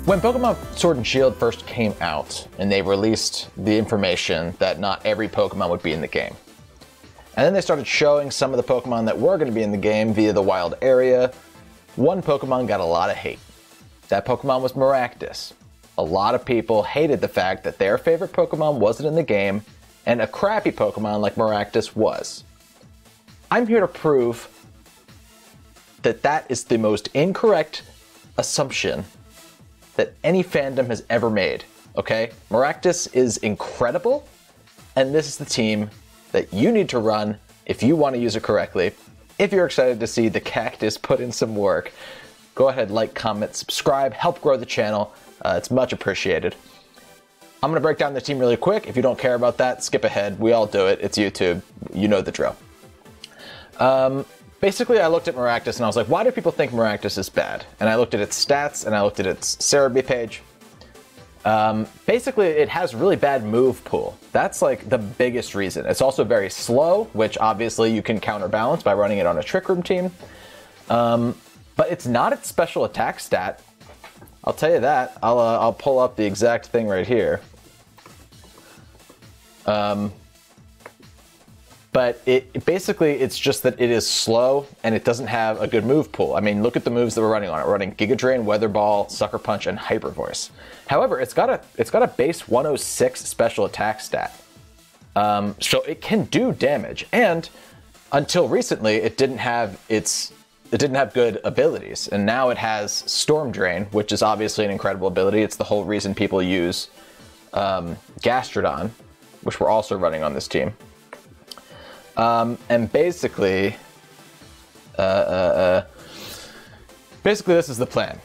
When Pokemon Sword and Shield first came out, and they released the information that not every Pokemon would be in the game. And then they started showing some of the Pokemon that were going to be in the game via the wild area. One Pokemon got a lot of hate. That Pokemon was MARACTUS. A lot of people hated the fact that their favorite Pokemon wasn't in the game, and a crappy Pokemon like MARACTUS was. I'm here to prove that that is the most incorrect assumption that any fandom has ever made, okay? MARACTUS is incredible, and this is the team that you need to run if you want to use it correctly. If you're excited to see the cactus put in some work, go ahead, like, comment, subscribe, help grow the channel. It's much appreciated. I'm gonna break down the team really quick. If you don't care about that, skip ahead. We all do it. It's YouTube. You know the drill. Basically, I looked at MARACTUS and I was like, why do people think MARACTUS is bad? And I looked at its stats and I looked at its Cerebi page. Basically, it has really bad move pool. That's like the biggest reason. It's also very slow, which obviously you can counterbalance by running it on a Trick Room team. But it's not its special attack stat. I'll tell you that. I'll pull up the exact thing right here. But basically, it's just that it is slow and it doesn't have a good move pool. I mean, look at the moves that we're running on it. We're running Giga Drain, Weather Ball, Sucker Punch, and Hyper Voice. However, it's got a base 106 special attack stat, so it can do damage. And until recently, it didn't have good abilities, and now it has Storm Drain, which is obviously an incredible ability. It's the whole reason people use Gastrodon, which we're also running on this team. And basically, this is the plan.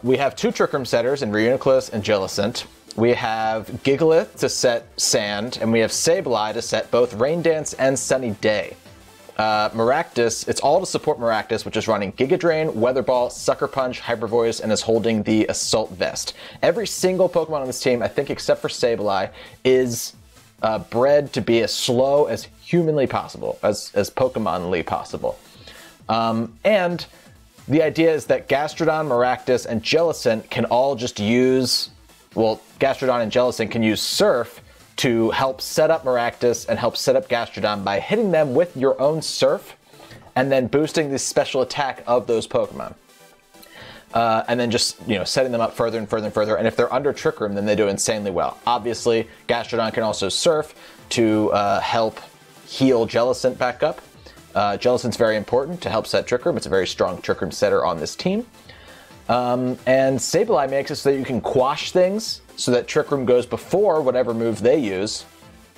We have two Trick Room setters in Reuniclus and Jellicent. We have Gigalith to set Sand, and we have Sableye to set both Rain Dance and Sunny Day. MARACTUS, it's all to support MARACTUS, which is running Giga Drain, Weather Ball, Sucker Punch, Hyper Voice, and is holding the Assault Vest. Every single Pokemon on this team, I think except for Sableye, is bred to be as slow as humanly possible, as Pokemonly possible. And the idea is that Gastrodon, MARACTUS, and Jellicent can all just use, well, Gastrodon and Jellicent can use Surf to help set up MARACTUS and help set up Gastrodon by hitting them with your own Surf and then boosting the special attack of those Pokemon. And then just, setting them up further and further and further. And if they're under Trick Room, then they do insanely well. Obviously, Gastrodon can also Surf to help heal Jellicent back up. Jellicent's very important to help set Trick Room. It's a very strong Trick Room setter on this team. And Sableye makes it so that you can quash things so that Trick Room goes before whatever move they use.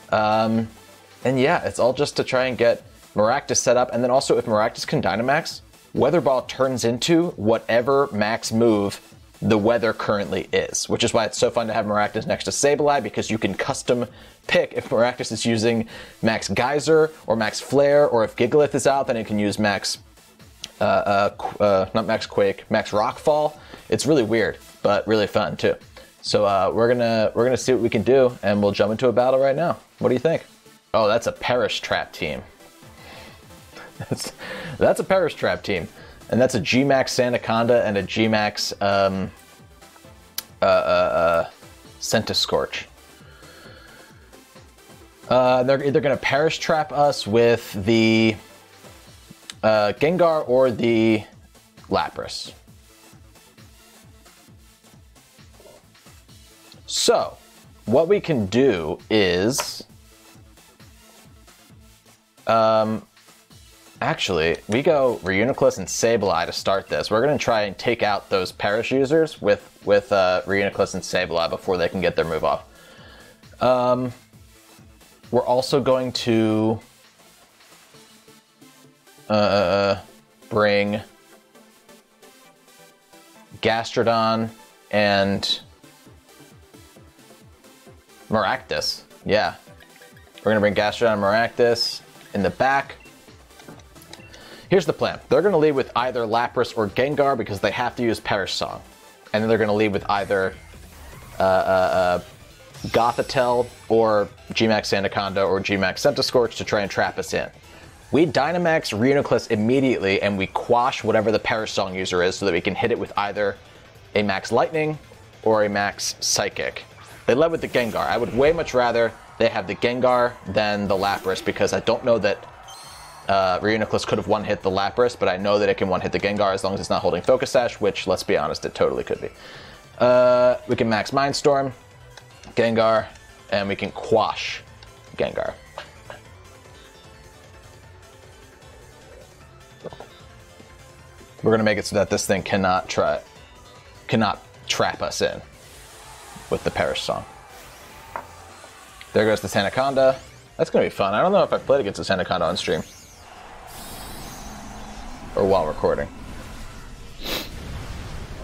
And yeah, it's all just to try and get MARACTUS set up. And then also, if MARACTUS can Dynamax, Weather Ball turns into whatever max move the weather currently is, which is why it's so fun to have MARACTUS next to Sableye, because you can custom pick if MARACTUS is using Max Geyser or Max Flare, or if Gigalith is out, then it can use Max, not Max Quake, Max Rockfall. It's really weird, but really fun too. So we're gonna see what we can do, and we'll jump into a battle right now. What do you think? Oh, that's a Perish Trap team. That's a Perish Trap team. And that's a G-Max Sandaconda and a G-Max Centiskorch. They're either going to Perish Trap us with the Gengar or the Lapras. So, what we can do is... Actually, we go Reuniclus and Sableye to start this. We're going to try and take out those Perish users with Reuniclus and Sableye before they can get their move off. We're also going to bring Gastrodon and MARACTUS. Yeah. We're going to bring Gastrodon and MARACTUS in the back. Here's the plan. They're going to lead with either Lapras or Gengar because they have to use Perish Song. And then they're going to lead with either Gothitelle or G-Max Sandaconda or G-Max Centiskorch to try and trap us in. We Dynamax Reuniclus immediately and we quash whatever the Perish Song user is so that we can hit it with either a Max Lightning or a max Psychic. They led with the Gengar. I would way much rather they have the Gengar than the Lapras, because I don't know that Reuniclus could have one-hit the Lapras, but I know that it can one-hit the Gengar as long as it's not holding Focus Sash, which, let's be honest, it totally could be. We can max Mindstorm, Gengar, and we can Quash Gengar. We're going to make it so that this thing cannot trap us in with the Perish Song. There goes the Sandaconda. That's going to be fun. I don't know if I've played against the Sandaconda on stream. Or while recording.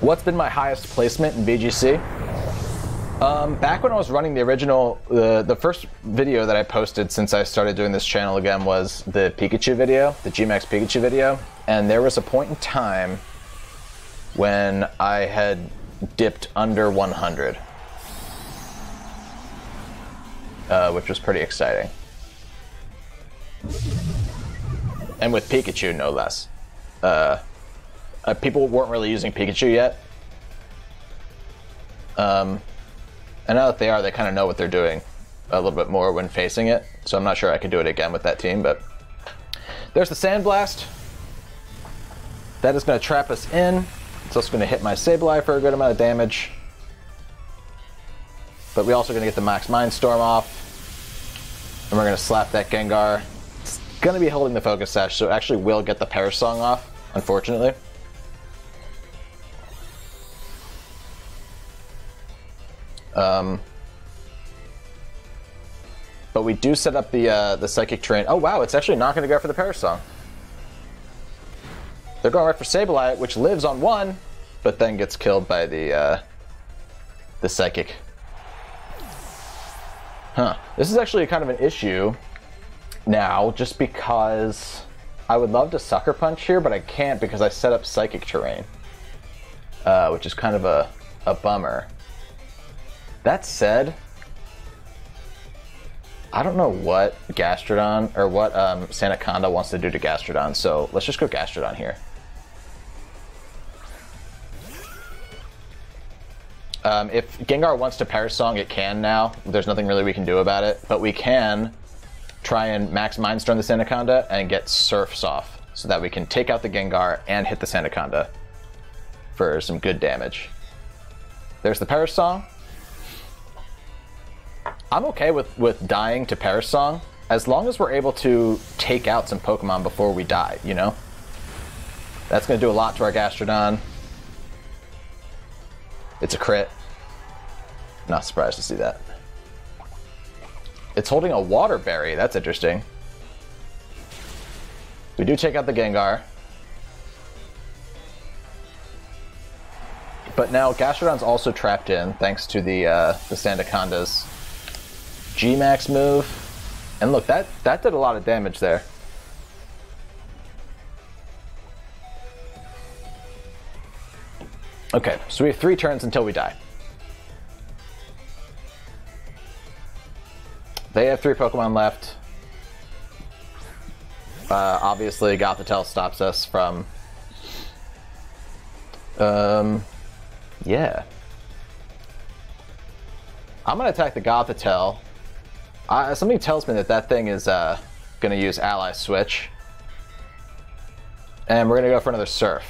What's been my highest placement in VGC? Back when I was running the original, the first video that I posted since I started doing this channel again was the Pikachu video, the G-Max Pikachu video. And there was a point in time when I had dipped under 100. Which was pretty exciting. And with Pikachu, no less. People weren't really using Pikachu yet. And now that they are, they kind of know what they're doing a little bit more when facing it. So I'm not sure I could do it again with that team, but... There's the Sandblast. That is going to trap us in. It's also going to hit my Sableye for a good amount of damage. But we're also going to get the Max Mindstorm off. And we're going to slap that Gengar. It's going to be holding the Focus Sash, so it actually will get the Perish Song off, unfortunately. But we do set up the Psychic Terrain. Oh wow, it's actually not going to go for the Perish Song. They're going right for Sableye, which lives on 1, but then gets killed by the Psychic. Huh. This is actually kind of an issue now, just because I would love to Sucker Punch here, but I can't because I set up Psychic Terrain, which is kind of a bummer. That said, I don't know what Gastrodon, or what Sandaconda wants to do to Gastrodon, so let's just go Gastrodon here. If Gengar wants to Perish Song, it can now. There's nothing really we can do about it, but we can try and Max Mindstorm the Sandaconda and get Surfs off, so that we can take out the Gengar and hit the Sandaconda for some good damage. There's the Perish Song. I'm okay with dying to Perish Song, as long as we're able to take out some Pokemon before we die, you know? That's going to do a lot to our Gastrodon. It's a crit. Not surprised to see that. It's holding a Water Berry. That's interesting. We do take out the Gengar. But now Gastrodon's also trapped in, thanks to the Sandaconda's G-Max move. And look, that did a lot of damage there. Okay, so we have 3 turns until we die. They have 3 Pokemon left. Obviously, Gothitelle stops us from... yeah. I'm going to attack the Gothitelle. Something tells me that that thing is going to use Ally Switch. And we're going to go for another Surf.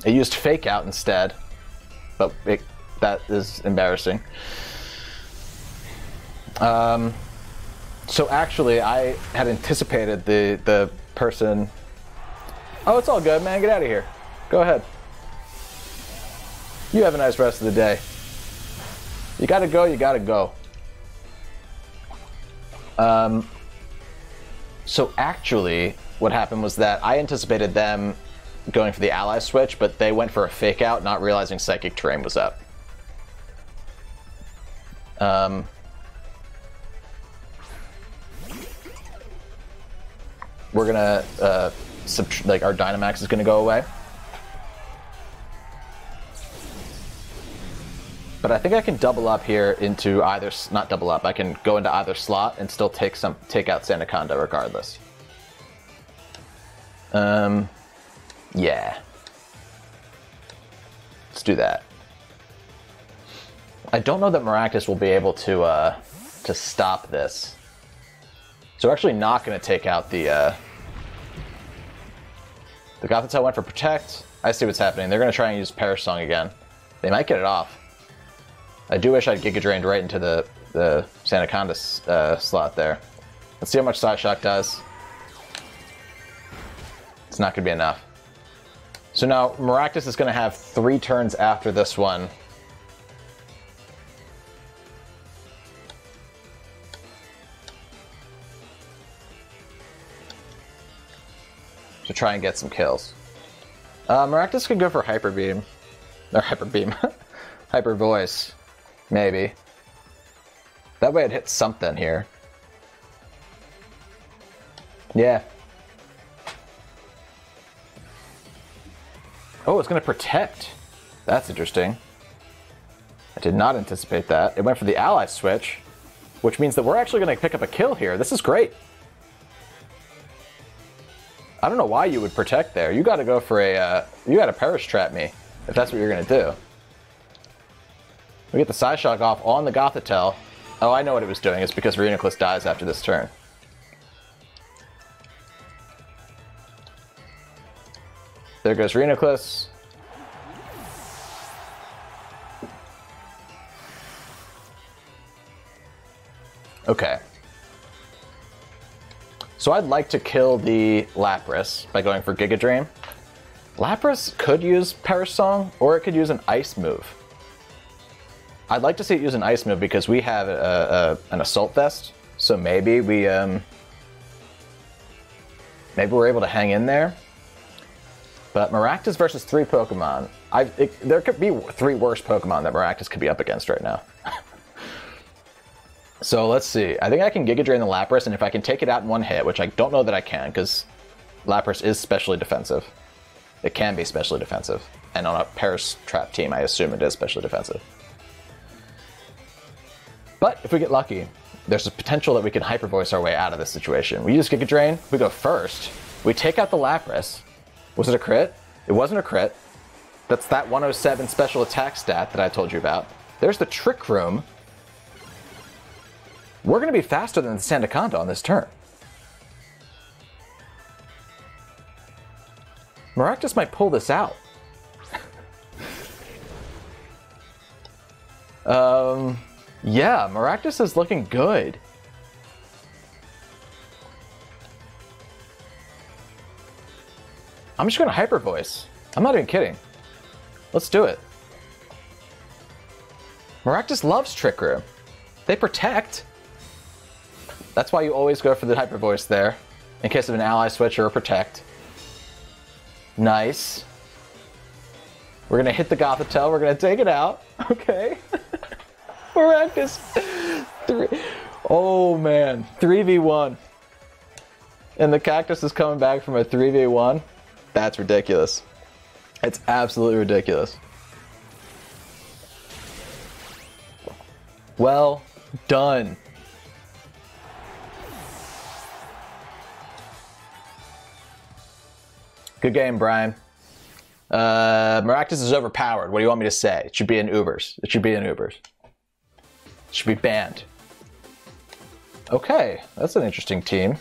It used Fake Out instead, but that is embarrassing. So actually, I had anticipated the person... Oh, it's all good, man. Get out of here. Go ahead. You have a nice rest of the day. You gotta go, you gotta go. So actually, what happened was that I anticipated them going for the Ally Switch, but they went for a Fake Out, not realizing Psychic Terrain was up. We're gonna, like, our Dynamax is gonna go away. But I think I can double up here into either, not double up, I can go into either slot and still take out Sandaconda regardless. Yeah. Let's do that. I don't know that MARACTUS will be able to stop this. So we're actually not going to take out the Gothitelle went for Protect. I see what's happening. They're going to try and use Perish Song again. They might get it off. I do wish I'd Giga Drained right into the Sandaconda slot there. Let's see how much Psyshock does. It's not going to be enough. So now MARACTUS is going to have 3 turns after this one. To try and get some kills. MARACTUS could go for Hyper Beam. Or Hyper Beam. Hyper Voice. Maybe. That way it hits something here. Yeah. Oh, it's going to Protect. That's interesting. I did not anticipate that. It went for the ally switch, which means that we're actually going to pick up a kill here. This is great. I don't know why you would Protect there. You got to go for a, you got to Perish Trap me, if that's what you're going to do. We get the Psyshock off on the Gothitelle. Oh, I know what it was doing. It's because Reuniclus dies after this turn. There goes Reuniclus. Okay. So I'd like to kill the Lapras by going for Giga Drain. Lapras could use Perish Song, or it could use an Ice move. I'd like to see it use an Ice move because we have an Assault Vest, so maybe we're able to hang in there. But MARACTUS versus 3 Pokemon. There could be 3 worse Pokemon that MARACTUS could be up against right now. So let's see. I think I can Giga Drain the Lapras, and if I can take it out in one hit, which I don't know that I can, because Lapras is specially defensive. It can be specially defensive. And on a Perish Trap team, I assume it is specially defensive. But if we get lucky, there's a potential that we can Hyper Voice our way out of this situation. We use Giga Drain, we go first, we take out the Lapras. Was it a crit? It wasn't a crit. That's that 107 special attack stat that I told you about. There's the Trick Room. We're going to be faster than the Sandaconda on this turn. MARACTUS might pull this out. Yeah, MARACTUS is looking good. I'm just going to Hyper Voice. I'm not even kidding. Let's do it. MARACTUS loves Trick Room. They Protect. That's why you always go for the Hyper Voice there, in case of an ally switch or a Protect. Nice. We're going to hit the Gothitelle. We're going to take it out. Okay. MARACTUS. 3. Oh, man. 3v1. And the Cactus is coming back from a 3v1. That's ridiculous. It's absolutely ridiculous. Well done. Good game, Brian. MARACTUS is overpowered. What do you want me to say? It should be in Ubers. It should be in Ubers. It should be banned. Okay, that's an interesting team.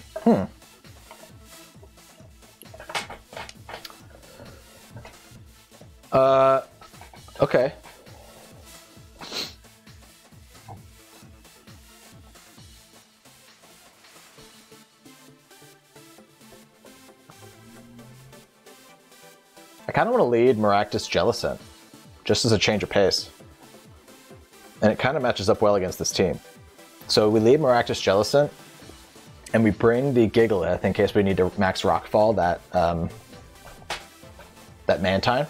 Okay. I kind of want to lead MARACTUS Jellicent, just as a change of pace. And it kind of matches up well against this team. So we lead MARACTUS Jellicent, and we bring the Gigalith in case we need to max Rockfall that Mantine.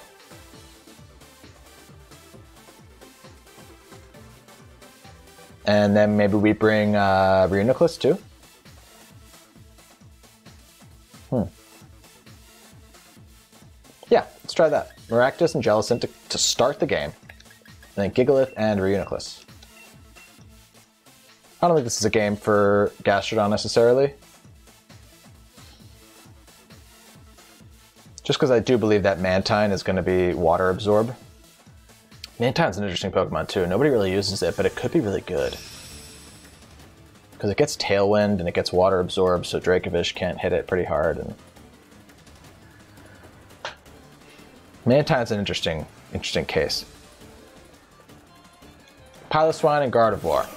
And then maybe we bring Reuniclus too. Yeah, let's try that. MARACTUS and Jellicent to start the game. And then Gigalith and Reuniclus. I don't think this is a game for Gastrodon necessarily. Just because I do believe that Mantine is going to be Water Absorb. Mantine's an interesting Pokemon too. Nobody really uses it, but it could be really good. Because it gets Tailwind and it gets Water Absorbed, so Dracovish can't hit it pretty hard. And Mantine's an interesting case. Piloswine and Gardevoir.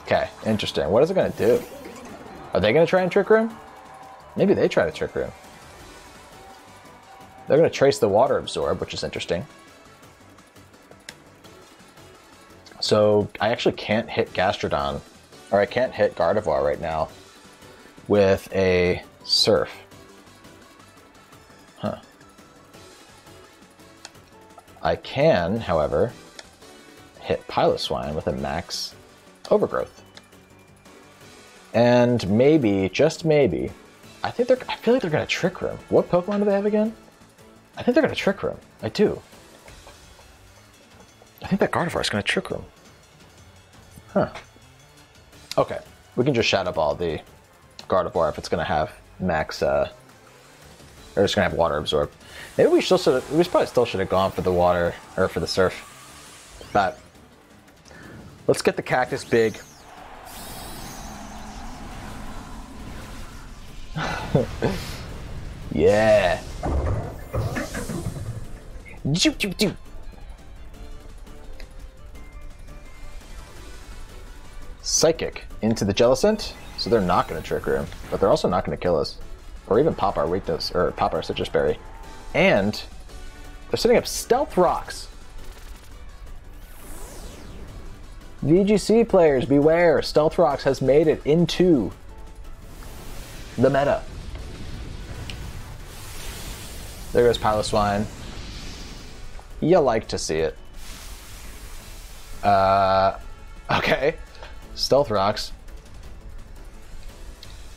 Okay, interesting. What is it going to do? Are they going to try and Trick Room? Maybe they try to Trick Room. They're going to trace the Water Absorb, which is interesting. So I actually can't hit Gastrodon, or I can't hit Gardevoir right now with a Surf. Huh. I can, however, hit Piloswine with a max Overgrowth. And maybe, just maybe, I feel like they're going to Trick Room. What Pokemon do they have again? I think they're going to Trick Room. I do. I think that Gardevoir is going to Trick Room. Huh. Okay. We can just Shadow Ball the Gardevoir if it's going to have max, or it's going to have Water Absorb. Maybe we probably still should have gone for the Water, or for the Surf. But let's get the Cactus big. Yeah. Joop, joop, joop. Psychic into the Jellicent, so they're not going to Trick Room, but they're also not going to kill us, or even pop our weakness, or pop our Citrus Berry. And they're setting up Stealth Rocks. VGC players, beware! Stealth Rocks has made it into the meta. There goes Piloswine. You like to see it. Okay. Stealth Rocks.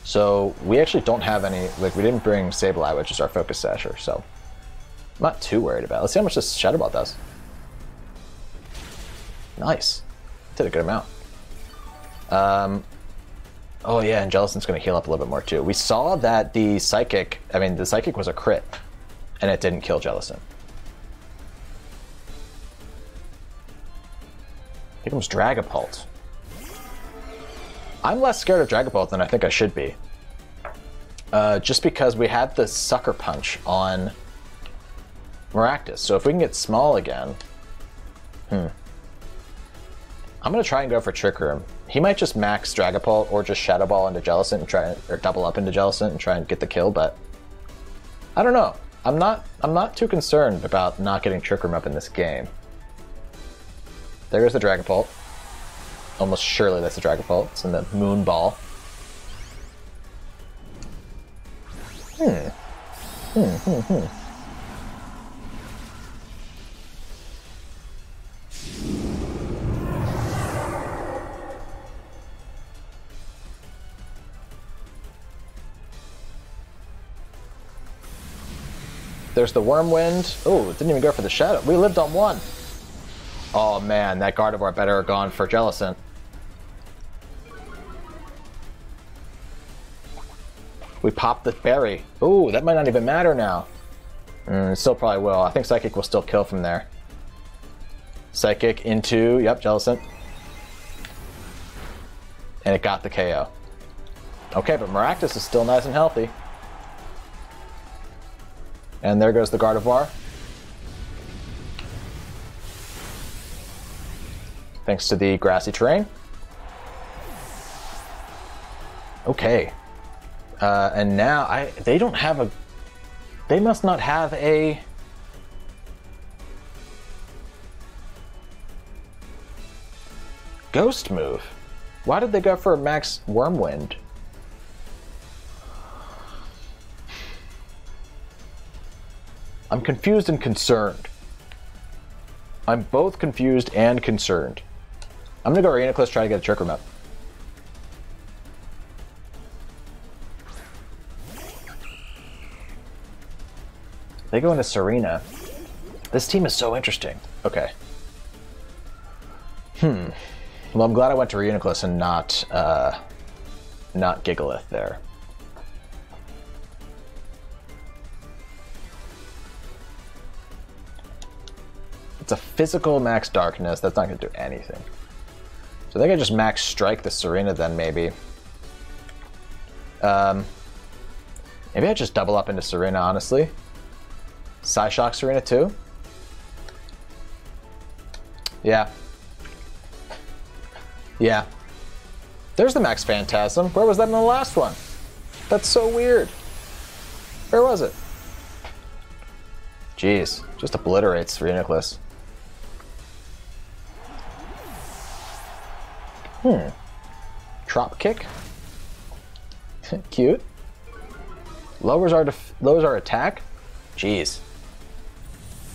So we actually don't have any, like we didn't bring Sableye, which is our Focus Sasher, so I'm not too worried about it. Let's see how much this Shadow Ball does. Nice. Did a good amount. Oh yeah, and Jellicent's going to heal up a little bit more too. We saw that the Psychic was a crit, and it didn't kill Jellicent. Here comes Dragapult. I'm less scared of Dragapult than I think I should be. Just because we have the Sucker Punch on Maractus. So if we can get small again... I'm going to try and go for Trick Room. He might just max Dragapult or just Shadow Ball into Jellicent and try, or double up into Jellicent and try and get the kill, but I don't know. I'm not too concerned about not getting Trick Room up in this game. There goes the Dragapult. Almost surely that's the Dragapult. It's in the Moon Ball. There's the Wormwind. Oh, it didn't even go for the Shadow. We lived on one. Oh man, that Gardevoir better have gone for Jellicent. We popped the Berry. Ooh, that might not even matter now. It still probably will. I think Psychic will still kill from there. Psychic into, yep, Jellicent. And it got the KO. Okay, but Maractus is still nice and healthy. And there goes the Gardevoir. Thanks to the grassy terrain. Okay. And now they don't have a... They must not have a... Ghost move. Why did they go for a max Wormwind? I'm confused and concerned. I'm both confused and concerned. I'm gonna go Reuniclus, try to get a Trick Room up. They go into Serena. This team is so interesting. Okay. Well, I'm glad I went to Reuniclus and not Gigalith there. It's a physical max darkness. That's not going to do anything. So I think I just max strike the Serena then, maybe. Maybe I just double up into Serena, honestly. Psyshock Serena too? Yeah. Yeah. There's the Max Phantasm. Where was that in the last one? That's so weird. Where was it? Jeez. Just obliterates Reuniclus. Drop kick. Cute. Lowers our attack. Jeez.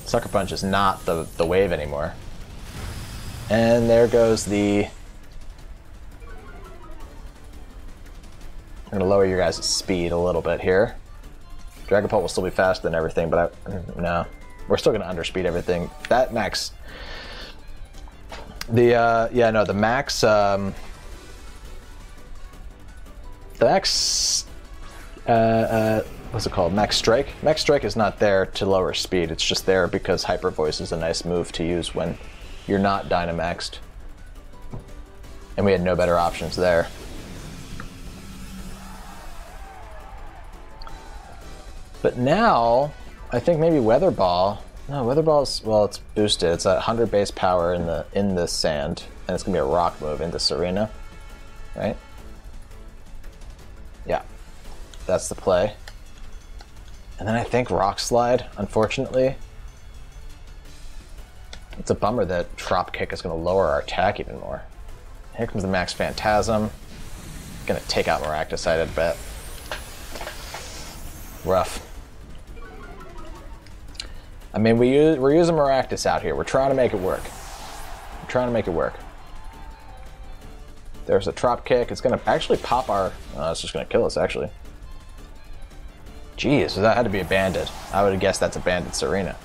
Sucker Punch is not the wave anymore. And there goes the... I'm gonna lower your guys' speed a little bit here. Dragapult will still be faster than everything, but no. We're still gonna underspeed everything. That max... The, yeah, no, the max, what's it called? Max Strike? Max Strike is not there to lower speed. It's just there because Hyper Voice is a nice move to use when you're not Dynamaxed. And we had no better options there. But now, I think maybe Weather Ball. No, Weather Ball's, well, it's boosted. It's 100 base power in the sand, and it's gonna be a rock move into Serena, right? Yeah, that's the play. And then I think Rock Slide, unfortunately. It's a bummer that Drop Kick is gonna lower our attack even more. Here comes the Max Phantasm. Gonna take out Maractus, I'd bet. Rough. I mean, we're using Maractus out here. We're trying to make it work. We're trying to make it work. There's a Drop Kick. It's gonna actually pop our... Oh, it's just gonna kill us, actually. Jeez, so that had to be a Bandit. I would have guessed that's a Bandit Serena.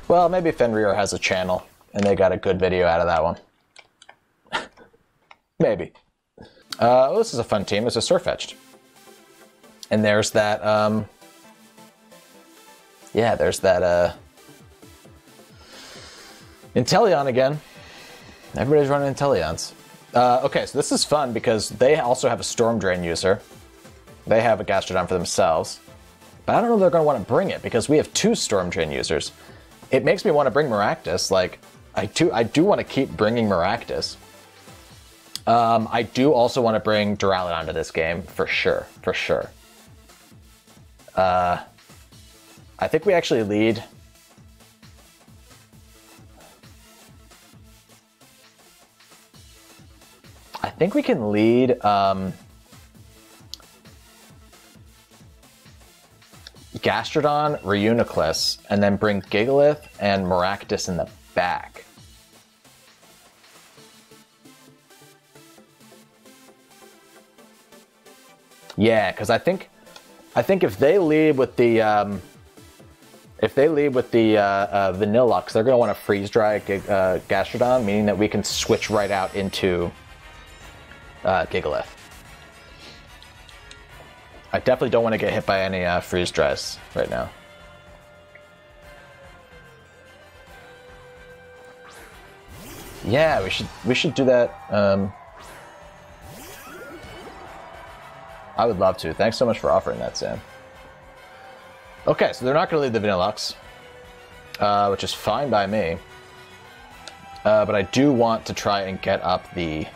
Well, maybe Fenrir has a channel, and they got a good video out of that one. Maybe. Oh, this is a fun team. It's a Surfetched. And there's that, yeah, there's that, Inteleon again. Everybody's running Inteleons. Okay, so this is fun because they also have a Storm Drain user. They have a Gastrodon for themselves. But I don't know if they're going to want to bring it because we have 2 Storm Drain users. It makes me want to bring Maractus. Like, I do want to keep bringing Maractus. I do also want to bring Duraludon to this game, for sure, for sure. I think we actually lead... I think we can lead Gastrodon, Reuniclus, and then bring Gigalith and Maractus in the back. Yeah, because I think if they lead with the Vanillux, they're gonna want to freeze dry Gastrodon, meaning that we can switch right out into Gigalith. I definitely don't want to get hit by any freeze dries right now. Yeah, we should do that. I would love to. Thanks so much for offering that, Sam. Okay, so they're not going to lead the Vanillux, which is fine by me. But I do want to try and get up the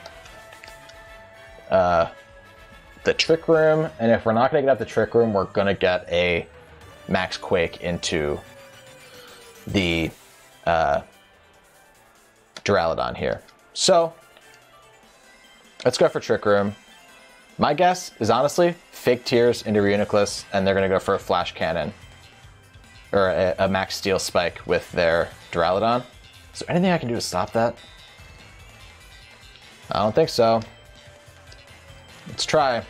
Trick Room, and if we're not going to get up the Trick Room, we're going to get a Max Quake into the Duraludon here. So, let's go for Trick Room. My guess is honestly Fake Tears into Reuniclus, and they're going to go for a Flash Cannon. Or a Max Steel Spike with their Duraludon. Is there anything I can do to stop that? I don't think so. Let's try.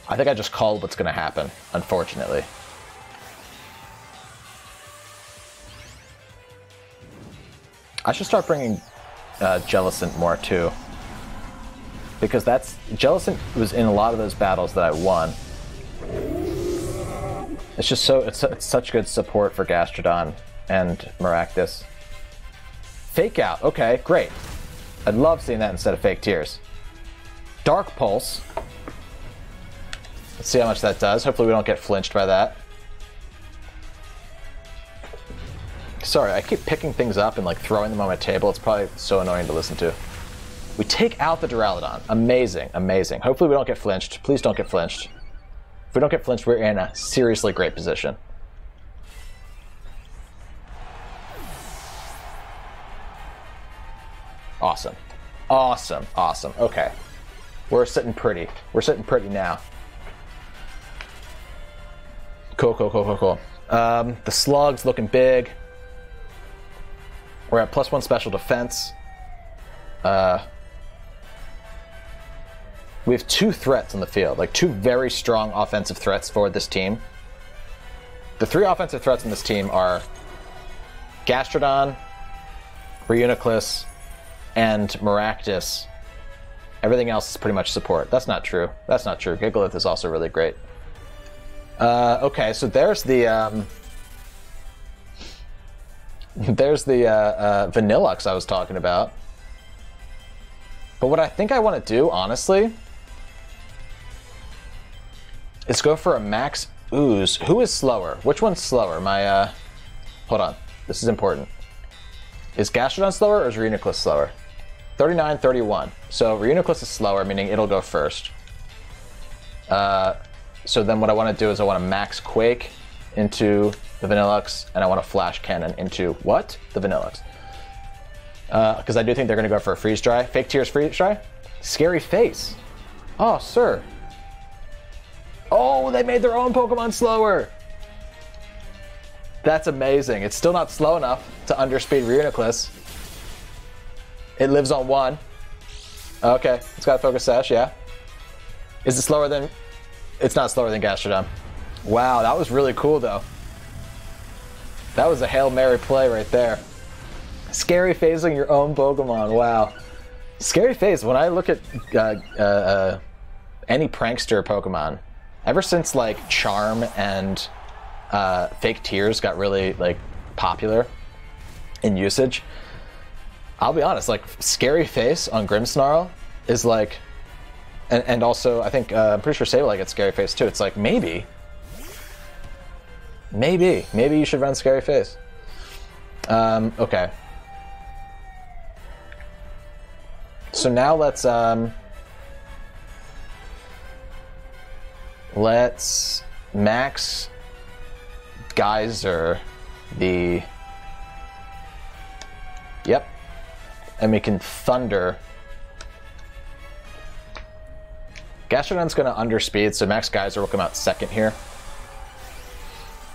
I think I just called what's going to happen, unfortunately. I should start bringing Jellicent more too. Because Jellicent was in a lot of those battles that I won. It's just so it's such good support for Gastrodon and Maractus. Fake Out. Okay, great. I'd love seeing that instead of Fake Tears. Dark Pulse. Let's see how much that does. Hopefully we don't get flinched by that. Sorry, I keep picking things up and like throwing them on my table. It's probably so annoying to listen to. We take out the Duraludon. Amazing, amazing. Hopefully we don't get flinched. Please don't get flinched. If we don't get flinched, we're in a seriously great position. Awesome. Awesome, awesome. Okay. We're sitting pretty. We're sitting pretty now. Cool, cool, cool, cool, cool. The Slug's looking big. We're at +1 special defense. We have 2 threats on the field, like 2 very strong offensive threats for this team. The 3 offensive threats in this team are Gastrodon, Reuniclus, and Maractus. Everything else is pretty much support. That's not true. That's not true. Gigalith is also really great. Okay, so there's the Vanillux I was talking about. But what I think I want to do, honestly, is go for a max ooze. Who is slower? Which one's slower? My, hold on. This is important. Is Gastrodon slower or is Reuniclus slower? 39, 31. So Reuniclus is slower, meaning it'll go first. So then what I want to do is I want to max Quake into the Vanillux, and I want to Flash Cannon into what? The Vanillux. Because I do think they're going to go for a Freeze Dry. Fake Tears Freeze Dry? Scary Face. Oh, sir. Oh, they made their own Pokemon slower. That's amazing. It's still not slow enough to underspeed Reuniclus. It lives on 1. Okay, it's got a Focus Sash, yeah. Is it slower than... It's not slower than Gastrodon. Wow, that was really cool, though. That was a Hail Mary play right there. Scary Phasing your own Pokemon, wow. Scary Phase, when I look at any prankster Pokemon, ever since like Charm and Fake Tears got really like popular in usage, I'll be honest, like Scary Face on Grimmsnarl is like, and also I think I'm pretty sure Sableye gets Scary Face too. It's like maybe you should run Scary Face. Okay. So now let's max Geyser the... Yep. And we can Thunder. Gastrodon's going to underspeed, so Max Geyser will come out second here.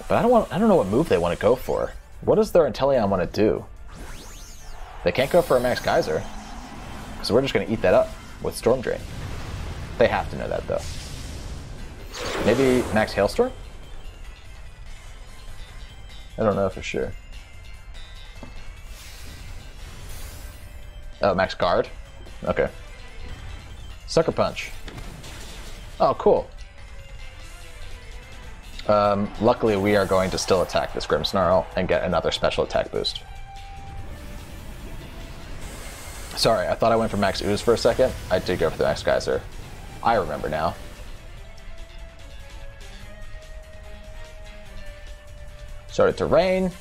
But I don't know what move they want to go for. What does their Inteleon want to do? They can't go for a Max Geyser. So we're just going to eat that up with Storm Drain. They have to know that, though. Maybe Max Hailstorm? I don't know for sure. Oh, Max Guard? Okay. Sucker Punch. Oh, cool. Luckily, we are going to still attack this Grimmsnarl and get another special attack boost. Sorry, I thought I went for Max Ooze for a second. I did go for the Max Geyser. I remember now. Started to rain.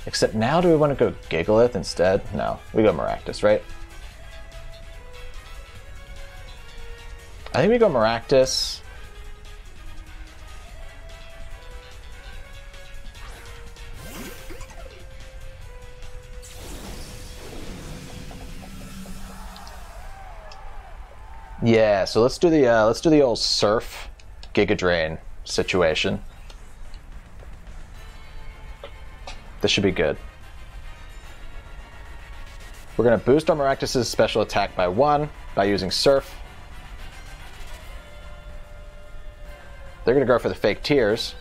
Except now, do we want to go Gigalith instead? No, we go Maractus, right? I think we go Maractus. Yeah, so let's do the old Surf Giga Drain situation. This should be good. We're going to boost our Maractus' special attack by 1 by using Surf. They're going to go for the Fake Tears.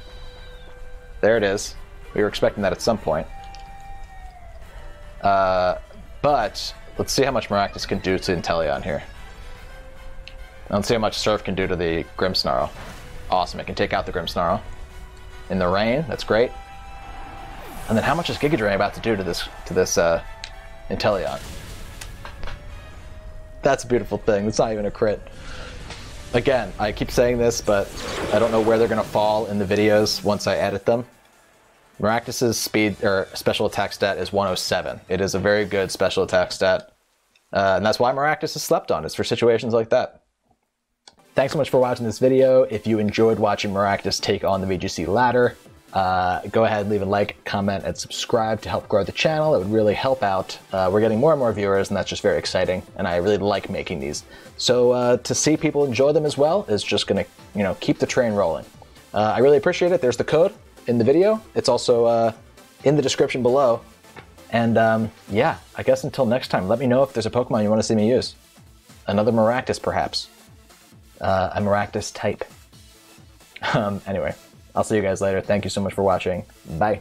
There it is. We were expecting that at some point. But let's see how much Maractus can do to Inteleon here. Let's see how much Surf can do to the Grimmsnarl. Awesome, it can take out the Grimmsnarl. In the rain, that's great. And then how much is Giga Drain about to do to this Inteleon? That's a beautiful thing. It's not even a crit. Again, I keep saying this, but I don't know where they're going to fall in the videos once I edit them. Maractus's speed or special attack stat is 107. It is a very good special attack stat. And that's why Maractus is slept on. It's for situations like that. Thanks so much for watching this video. If you enjoyed watching Maractus take on the VGC ladder, go ahead, leave a like, comment, and subscribe to help grow the channel. It would really help out. We're getting more and more viewers, and that's just very exciting, and I really like making these. So to see people enjoy them as well is just gonna, keep the train rolling. I really appreciate it. There's the code in the video. It's also in the description below. And yeah, I guess until next time, let me know if there's a Pokemon you want to see me use. Another Maractus, perhaps. A Maractus type. Anyway, I'll see you guys later. Thank you so much for watching. Bye.